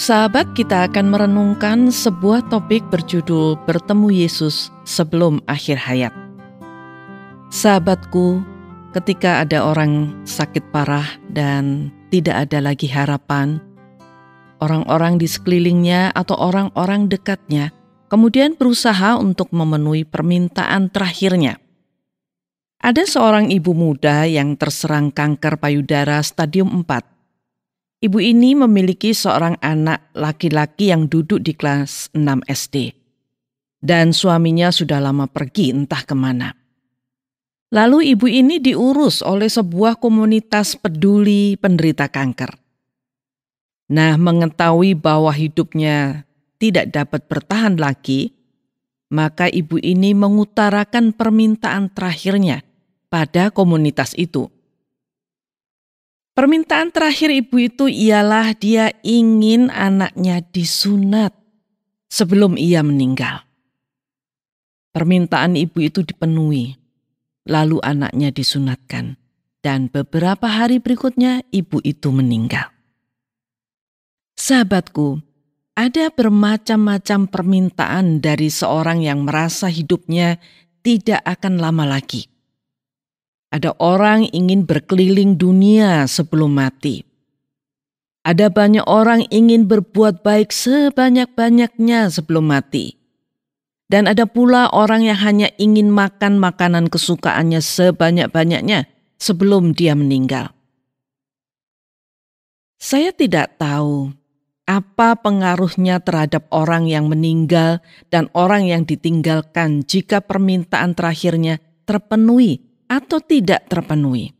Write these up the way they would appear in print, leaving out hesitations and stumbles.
Sahabat, kita akan merenungkan sebuah topik berjudul Bertemu Yesus Sebelum Akhir Hayat. Sahabatku, ketika ada orang sakit parah dan tidak ada lagi harapan, orang-orang di sekelilingnya atau orang-orang dekatnya kemudian berusaha untuk memenuhi permintaan terakhirnya. Ada seorang ibu muda yang terserang kanker payudara stadium 4. Ibu ini memiliki seorang anak laki-laki yang duduk di kelas 6 SD. Dan suaminya sudah lama pergi entah kemana. Lalu ibu ini diurus oleh sebuah komunitas peduli penderita kanker. Nah, mengetahui bahwa hidupnya tidak dapat bertahan lagi, maka ibu ini mengutarakan permintaan terakhirnya pada komunitas itu. Permintaan terakhir ibu itu ialah dia ingin anaknya disunat sebelum ia meninggal. Permintaan ibu itu dipenuhi, lalu anaknya disunatkan, dan beberapa hari berikutnya ibu itu meninggal. Sahabatku, ada bermacam-macam permintaan dari seorang yang merasa hidupnya tidak akan lama lagi. Ada orang ingin berkeliling dunia sebelum mati. Ada banyak orang ingin berbuat baik sebanyak-banyaknya sebelum mati. Dan ada pula orang yang hanya ingin makan makanan kesukaannya sebanyak-banyaknya sebelum dia meninggal. Saya tidak tahu apa pengaruhnya terhadap orang yang meninggal dan orang yang ditinggalkan jika permintaan terakhirnya terpenuhi atau tidak terpenuhi.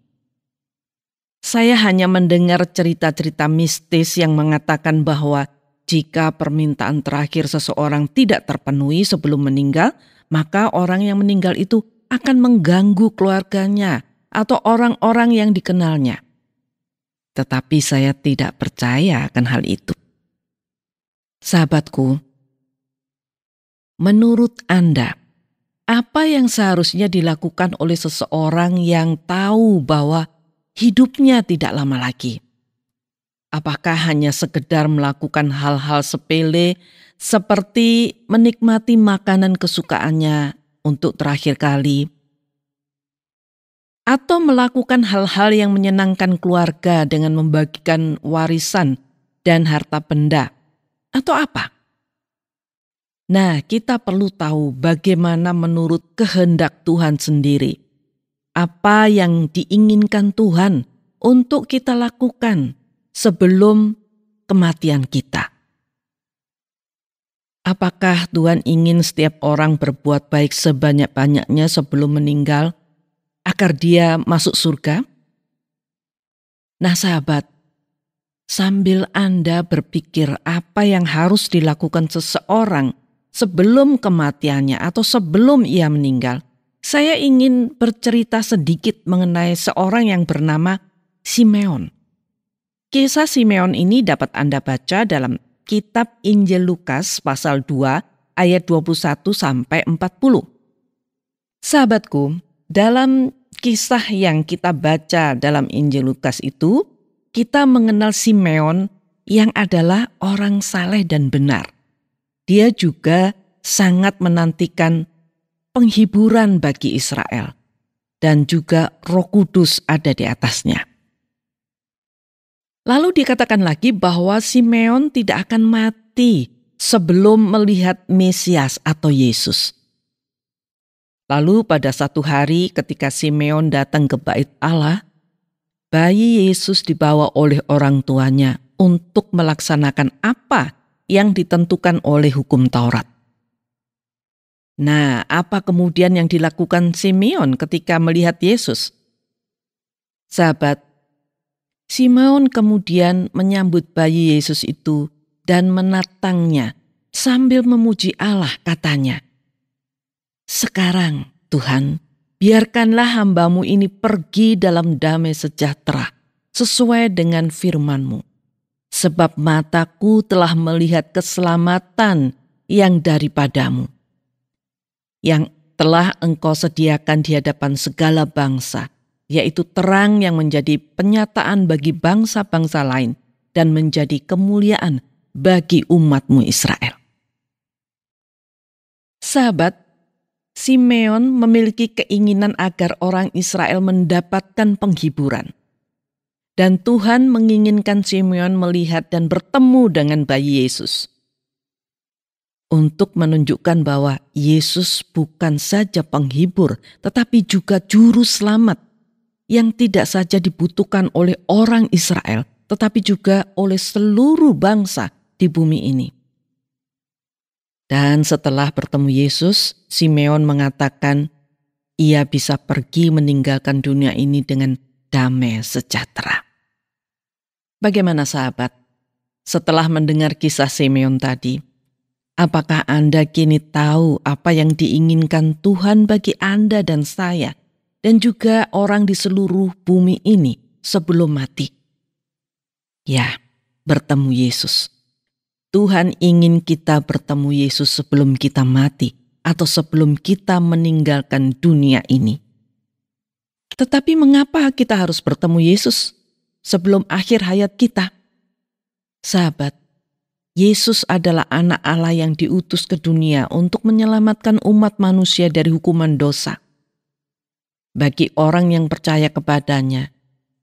Saya hanya mendengar cerita-cerita mistis yang mengatakan bahwa jika permintaan terakhir seseorang tidak terpenuhi sebelum meninggal, maka orang yang meninggal itu akan mengganggu keluarganya atau orang-orang yang dikenalnya. Tetapi saya tidak percaya akan hal itu. Sahabatku, menurut Anda, apa yang seharusnya dilakukan oleh seseorang yang tahu bahwa hidupnya tidak lama lagi? Apakah hanya sekedar melakukan hal-hal sepele seperti menikmati makanan kesukaannya untuk terakhir kali? Atau melakukan hal-hal yang menyenangkan keluarga dengan membagikan warisan dan harta benda? Atau apa? Nah, kita perlu tahu bagaimana menurut kehendak Tuhan sendiri. Apa yang diinginkan Tuhan untuk kita lakukan sebelum kematian kita. Apakah Tuhan ingin setiap orang berbuat baik sebanyak-banyaknya sebelum meninggal agar dia masuk surga? Nah, sahabat, sambil Anda berpikir apa yang harus dilakukan seseorang sebelum kematiannya atau sebelum ia meninggal, saya ingin bercerita sedikit mengenai seorang yang bernama Simeon. Kisah Simeon ini dapat Anda baca dalam kitab Injil Lukas pasal 2 ayat 21 sampai 40. Sahabatku, dalam kisah yang kita baca dalam Injil Lukas itu, kita mengenal Simeon yang adalah orang saleh dan benar. Dia juga sangat menantikan penghiburan bagi Israel dan juga Roh Kudus ada di atasnya. Lalu dikatakan lagi bahwa Simeon tidak akan mati sebelum melihat Mesias atau Yesus. Lalu pada satu hari ketika Simeon datang ke bait Allah, bayi Yesus dibawa oleh orang tuanya untuk melaksanakan apa yang ditentukan oleh hukum Taurat. Nah, apa kemudian yang dilakukan Simeon ketika melihat Yesus? Sahabat, Simeon kemudian menyambut bayi Yesus itu dan menatangnya sambil memuji Allah, katanya, "Sekarang Tuhan, biarkanlah hamba-Mu ini pergi dalam damai sejahtera sesuai dengan firman-Mu. Sebab mataku telah melihat keselamatan yang daripada-Mu, yang telah Engkau sediakan di hadapan segala bangsa, yaitu terang yang menjadi penyataan bagi bangsa-bangsa lain dan menjadi kemuliaan bagi umatmu Israel. Sahabat, Simeon memiliki keinginan agar orang Israel mendapatkan penghiburan. Dan Tuhan menginginkan Simeon melihat dan bertemu dengan bayi Yesus. Untuk menunjukkan bahwa Yesus bukan saja penghibur, tetapi juga juru selamat yang tidak saja dibutuhkan oleh orang Israel, tetapi juga oleh seluruh bangsa di bumi ini. Dan setelah bertemu Yesus, Simeon mengatakan ia bisa pergi meninggalkan dunia ini dengan damai sejahtera. Bagaimana sahabat? Setelah mendengar kisah Simeon tadi, apakah Anda kini tahu apa yang diinginkan Tuhan bagi Anda dan saya, dan juga orang di seluruh bumi ini sebelum mati? Ya, bertemu Yesus. Tuhan ingin kita bertemu Yesus sebelum kita mati atau sebelum kita meninggalkan dunia ini. Tetapi mengapa kita harus bertemu Yesus sebelum akhir hayat kita? Sahabat, Yesus adalah anak Allah yang diutus ke dunia untuk menyelamatkan umat manusia dari hukuman dosa. Bagi orang yang percaya kepadanya,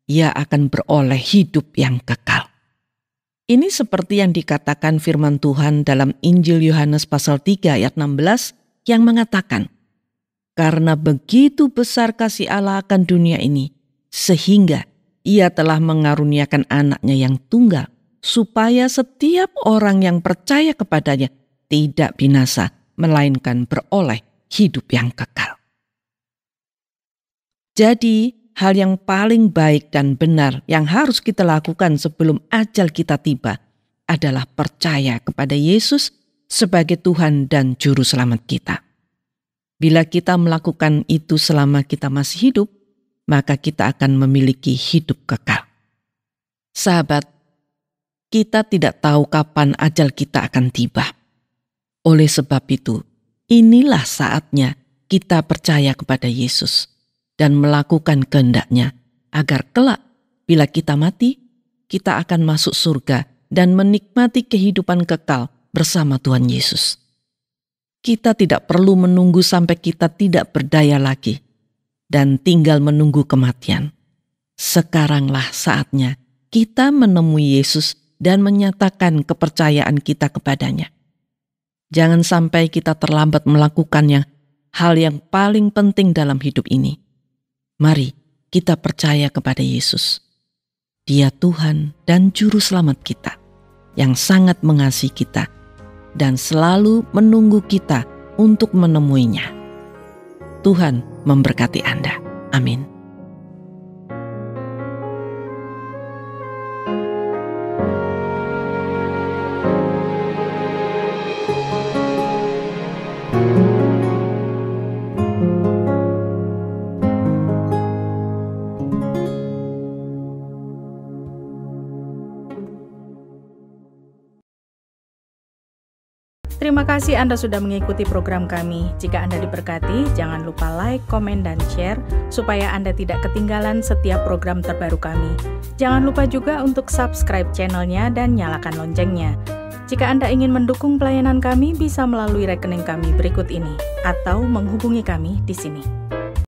ia akan beroleh hidup yang kekal. Ini seperti yang dikatakan firman Tuhan dalam Injil Yohanes pasal 3 ayat 16 yang mengatakan, "Karena begitu besar kasih Allah akan dunia ini, sehingga ia telah mengaruniakan anaknya yang tunggal, supaya setiap orang yang percaya kepadanya tidak binasa, melainkan beroleh hidup yang kekal." Jadi, hal yang paling baik dan benar yang harus kita lakukan sebelum ajal kita tiba adalah percaya kepada Yesus sebagai Tuhan dan Juru Selamat kita. Bila kita melakukan itu selama kita masih hidup, maka kita akan memiliki hidup kekal. Sahabat, kita tidak tahu kapan ajal kita akan tiba. Oleh sebab itu, inilah saatnya kita percaya kepada Yesus dan melakukan kehendak-Nya, agar kelak bila kita mati, kita akan masuk surga dan menikmati kehidupan kekal bersama Tuhan Yesus. Kita tidak perlu menunggu sampai kita tidak berdaya lagi dan tinggal menunggu kematian. Sekaranglah saatnya kita menemui Yesus dan menyatakan kepercayaan kita kepadanya. Jangan sampai kita terlambat melakukannya, hal yang paling penting dalam hidup ini. Mari kita percaya kepada Yesus. Dia Tuhan dan Juru Selamat kita yang sangat mengasihi kita dan selalu menunggu kita untuk menemuinya. Tuhan memberkati Anda. Amin. Terima kasih Anda sudah mengikuti program kami. Jika Anda diberkati, jangan lupa like, komen, dan share supaya Anda tidak ketinggalan setiap program terbaru kami. Jangan lupa juga untuk subscribe channelnya dan nyalakan loncengnya. Jika Anda ingin mendukung pelayanan kami, bisa melalui rekening kami berikut ini atau menghubungi kami di sini.